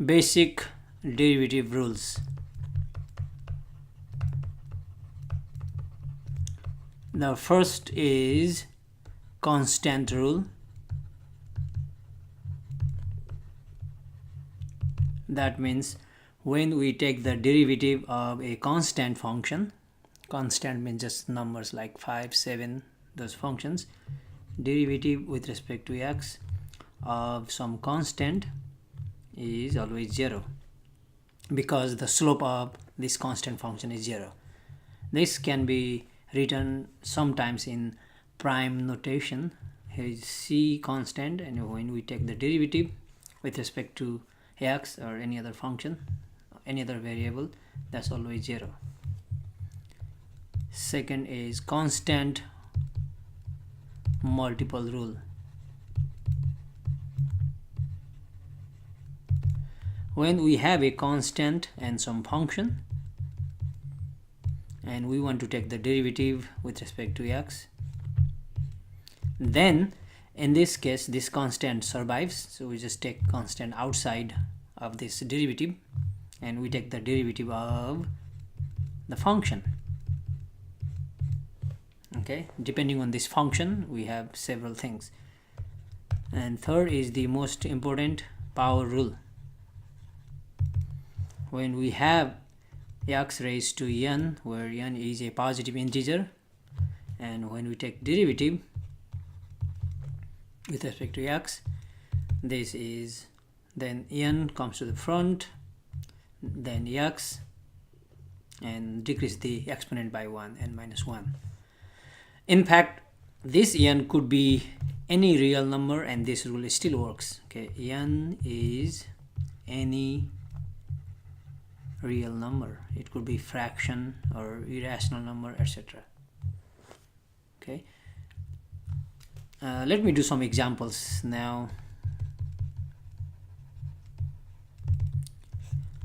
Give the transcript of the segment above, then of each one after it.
Basic derivative rules. The first is constant rule. That means when we take the derivative of a constant function, constant means just numbers like 5, 7, those functions, derivative with respect to x of some constant is always 0 because the slope of this constant function is 0. This can be written sometimes in prime notation. Here is c constant, and when we take the derivative with respect to x or any other function, any other variable, that's always 0. Second is constant multiple rule. When we have a constant and some function and we want to take the derivative with respect to x, then in this case this constant survives, so we just take constant outside of this derivative and we take the derivative of the function. Okay, depending on this function we have several things. And third is the most important, power rule. When we have x raised to n, where n is a positive integer, and when we take derivative with respect to x, this is, then n comes to the front, then x, and decrease the exponent by 1, n minus 1. In fact, this n could be any real number and this rule still works. Okay, n is any real number. It could be fraction or irrational number, etc. Okay, let me do some examples now.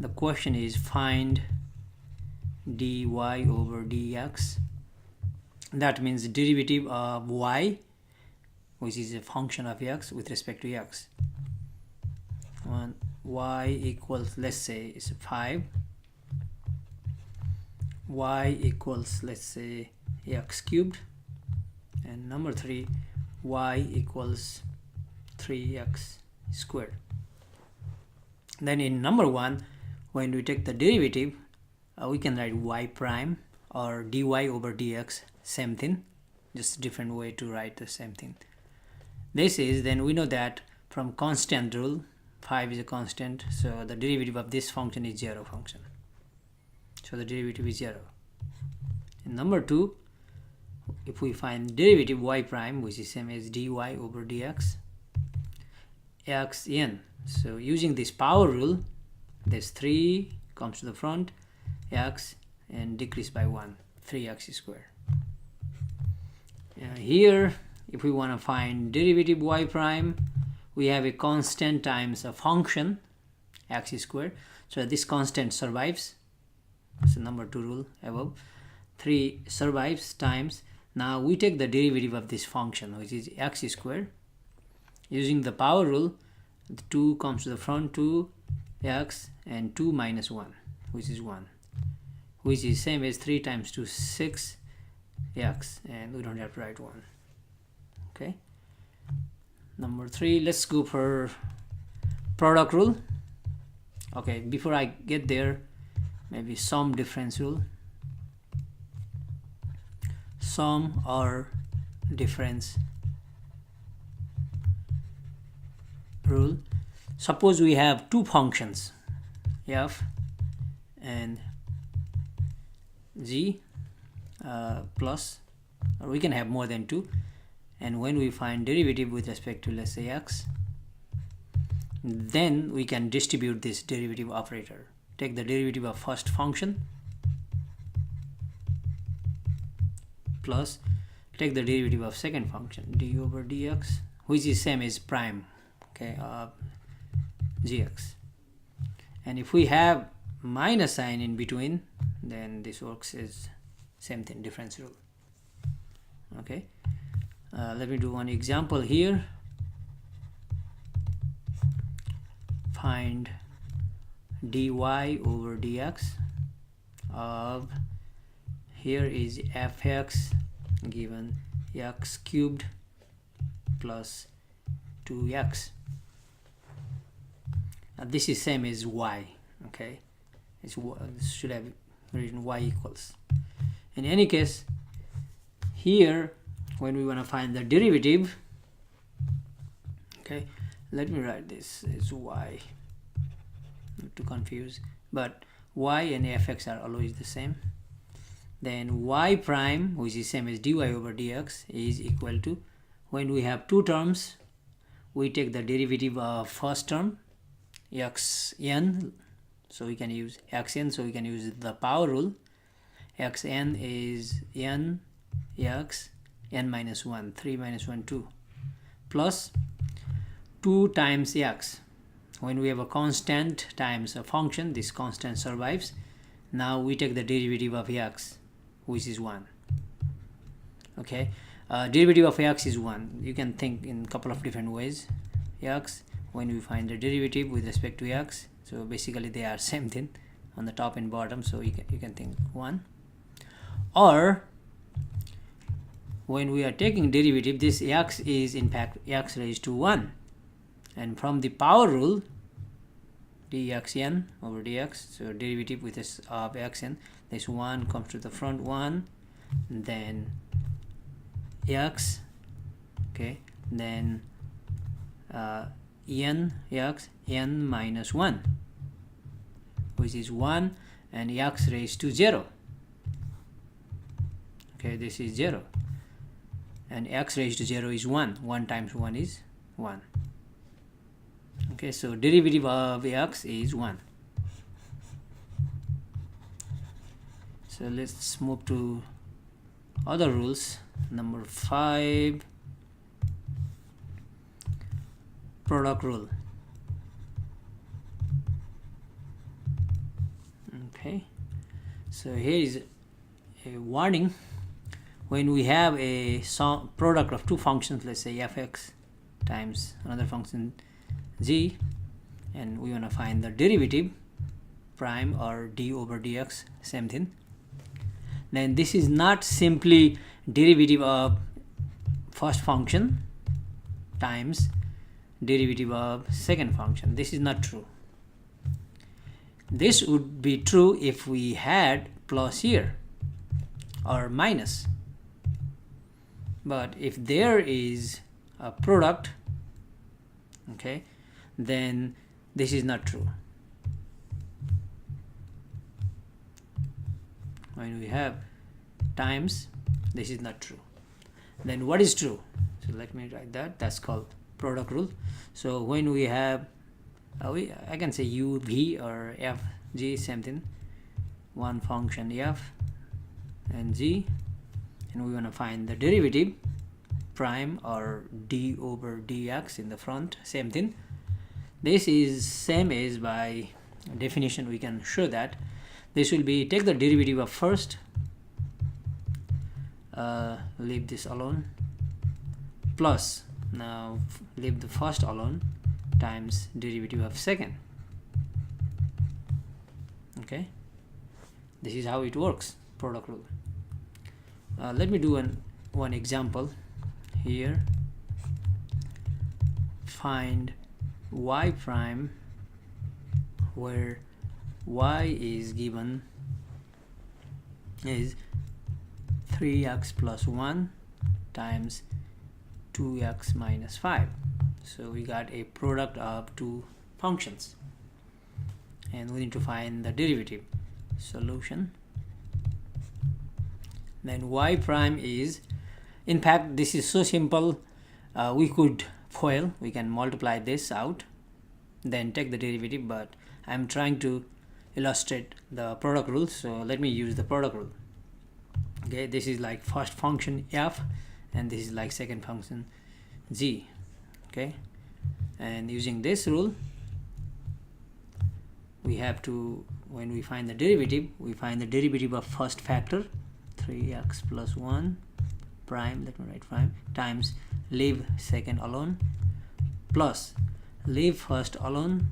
The question is find dy over dx. That means derivative of y, which is a function of x, with respect to x. When y equals, let's say, is 5, y equals, let's say, x cubed, and number 3, y equals 3x squared. Then in number 1, when we take the derivative, we can write y prime or dy over dx, same thing, just different way to write the same thing. This is, then we know that from constant rule, 5 is a constant, so the derivative of this function is 0 function. So the derivative is 0. In number 2, if we find derivative y prime, which is same as dy over dx, x n. So using this power rule, this 3 comes to the front, x, and decrease by 1, 3x squared. Here, if we want to find derivative y prime, we have a constant times a function, x squared. So this constant survives. So number 2 rule above. 3 survives times. Now we take the derivative of this function, which is x squared. Using the power rule, the 2 comes to the front, 2x, and 2 minus 1, which is 1, which is same as 3 times 2, 6x, and we don't have to write 1. Okay. Number 3, let's go for product rule. Okay, before I get there, maybe sum difference rule. Sum or difference rule. Suppose we have two functions, f and g, plus, or we can have more than 2, and when we find derivative with respect to, let's say, x, then we can distribute this derivative operator. Take the derivative of first function plus take the derivative of second function, d over dx, which is same as prime, okay, gx. And if we have minus sign in between, then this works as same thing, difference rule. Okay, let me do one example here. Find dy over dx of, here is fx given x cubed plus 2x. This is same as y, okay? This should have written y equals. In any case, here when we want to find the derivative, okay, let me write this as y, not to confuse, but y and fx are always the same. Then y prime, which is same as dy over dx, is equal to, when we have two terms, we take the derivative of first term xn, so we can use xn, so we can use the power rule. Xn is n x n minus 1, 3 minus 1 2, plus 2 times x. When we have a constant times a function, this constant survives. Now we take the derivative of x, which is 1. Okay, derivative of x is 1. You can think in a couple of different ways. X, when we find the derivative with respect to x, so basically they are same thing on the top and bottom, so you can think 1. Or when we are taking derivative, this x is in fact x raised to 1, and from the power rule, dxn over dx, so derivative with this of xn, this 1 comes to the front 1, then x, okay, then n x n minus 1, which is 1, and x raised to 0. Okay, this is 0, and x raised to 0 is 1. 1 times 1 is 1. Okay, so derivative of x is 1. So let's move to other rules. Number 5, product rule. Okay, so here is a warning. When we have a product of two functions, let's say fx times another function g, and we want to find the derivative prime or d over dx, same thing, then this is not simply derivative of first function times derivative of second function. This is not true. This would be true if we had plus here or minus, but if there is a product, okay, then this is not true. When we have times, this is not true. Then what is true? So let me write that. That's called product rule. So when we have I can say u v or f g, same thing, one function f and g, and we want to find the derivative prime or d over dx in the front, same thing. This is same as, by definition we can show that this will be, take the derivative of first, leave this alone, plus, now leave the first alone, times derivative of second. Okay, this is how it works, product rule. Let me do one example here. Find y prime where y is given is 3x plus 1 times 2x minus 5. So we got a product of two functions, and we need to find the derivative. Solution. Then y prime is, in fact this is so simple, we could FOIL, we can multiply this out, then take the derivative, but I'm trying to illustrate the product rule, so let me use the product rule. Okay, this is like first function f, and this is like second function g. Okay, and using this rule, we have to, when we find the derivative, we find the derivative of first factor 3x plus 1 prime, let me write prime, times leave second alone, plus leave first alone,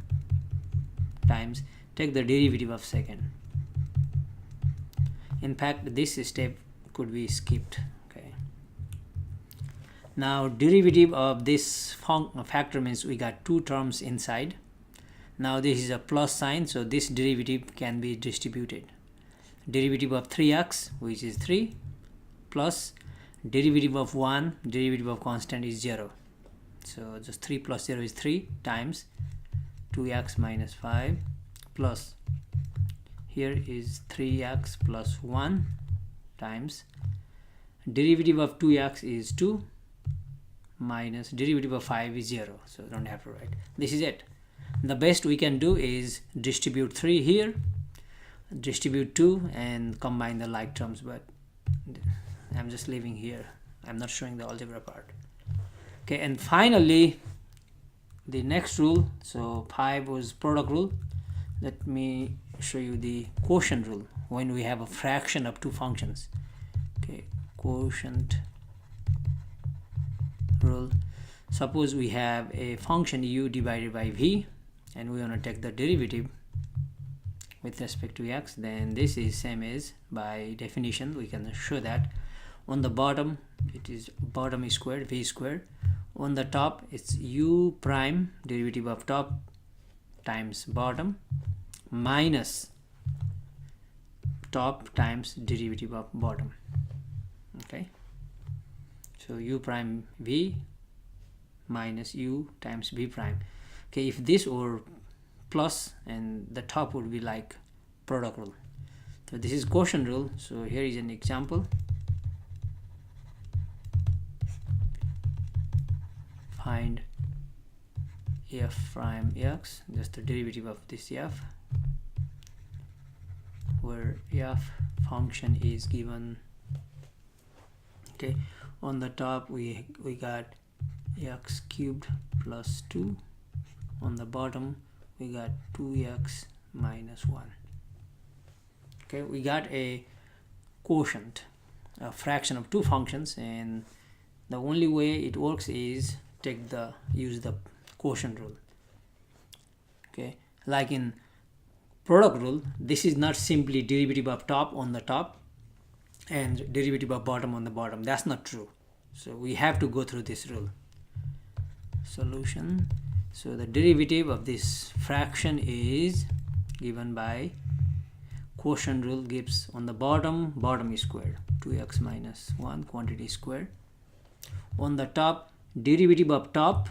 times take the derivative of second. In fact, this step could be skipped. Okay. Now derivative of this factor means we got two terms inside. Now this is a plus sign, so this derivative can be distributed. Derivative of 3x, which is 3, plus derivative of 1, derivative of constant is 0. So just 3 plus 0 is 3 times 2x minus 5 plus here is 3x plus 1 times derivative of 2x is 2 minus derivative of 5 is 0. So don't have to write. This is it. The best we can do is distribute 3 here, distribute 2 and combine the like terms, but I'm just leaving here. I'm not showing the algebra part. Okay, and finally the next rule. So 5 was product rule. Let me show you the quotient rule when we have a fraction of two functions. Okay, quotient rule. Suppose we have a function u divided by v and we want to take the derivative with respect to x, then this is same as, by definition we can show that on the bottom it is bottom is squared, v squared. On the top it's u prime derivative of top times bottom minus top times derivative of bottom. Okay, so u prime v minus u times v prime. Okay, if this were plus and the top would be like product rule. So this is quotient rule. So here is an example. Find f prime x, just the derivative of this f, where f function is given. Okay, on the top we got x cubed plus 2, on the bottom we got 2x minus 1. Okay, we got a quotient, a fraction of two functions, and the only way it works is use the quotient rule. Okay, like in product rule, this is not simply derivative of top on the top and derivative of bottom on the bottom. That's not true. So we have to go through this rule. Solution. So the derivative of this fraction is given by quotient rule, gives on the bottom is squared, 2x minus 1 quantity squared. On the top, derivative of top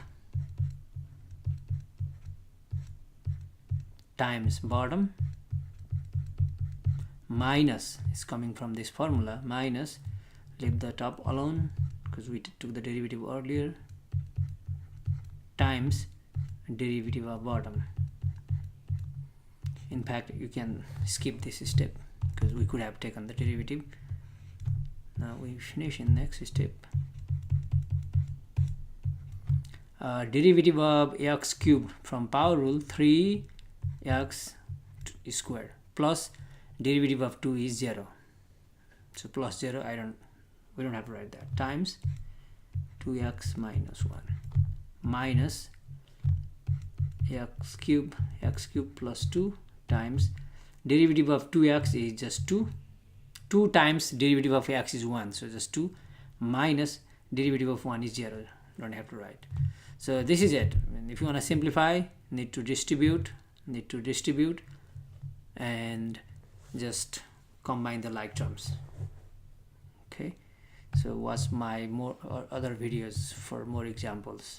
times bottom minus is coming from this formula, minus, leave the top alone because we took the derivative earlier, times derivative of bottom. In fact, you can skip this step because we could have taken the derivative. Now we finish in next step. Derivative of x cubed from power rule, 3x squared plus derivative of 2 is 0. So plus 0, we don't have to write that, times 2x minus 1 minus x cubed plus 2 times derivative of 2x is just 2 times derivative of x is 1, so just 2 minus derivative of 1 is 0. Don't have to write. So this is it. I mean, if you want to simplify, need to distribute and just combine the like terms. Okay, so watch my other videos for more examples.